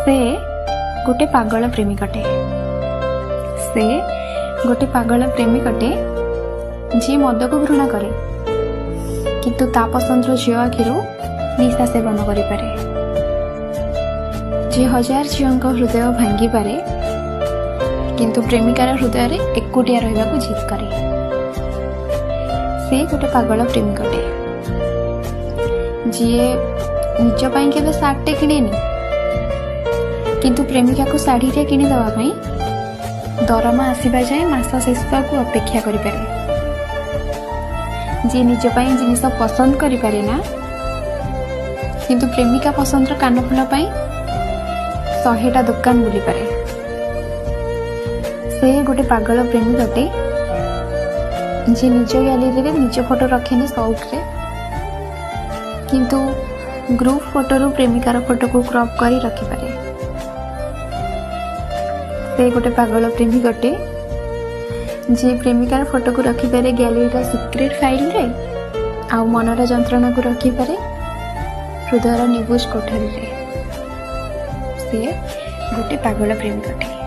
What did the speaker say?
से गोटे पागल प्रेमिकटे से गोटे पागल प्रेमिकटे जी मद को घृणा करे किंतु ता पसंद झील आखिर निशा सेवन करें जी हजार झील हृदय भांगी पारे किंतु प्रेमिकार हृदय रे एकुटिया रहिबा को जिद करे। से गोटे पागल प्रेमिकटे जी निज पाई केबे सार्टे किणेनी किंतु प्रेमिका को शाढ़ी टे किणी दवा पाई दरमा आसीबा जाए मास शेष को अपेक्षा करि पारे। जी निज पाई जिनिस पसंद करि पारे ना किंतु प्रेमिका पसंद कानफुल पाई 100टा दुकान बुली पारे। से गोटे पागल प्रेमिकटे जी निज गैलरी रे निज फोटो रखेनी शौक रे किंतु ग्रुप फोटो रु प्रेमिकार फोटो को क्रॉप करी रखि पारे। से गोटे पागल प्रेमिकटे जी प्रेमिकार फोटो को रखिपारे गैलरी सिक्रेट फाइल रे आ मनर जंत्रणा को रखिपारे हृदय निबुज कोठरी रे। से गोटे पागल प्रेमिकटे।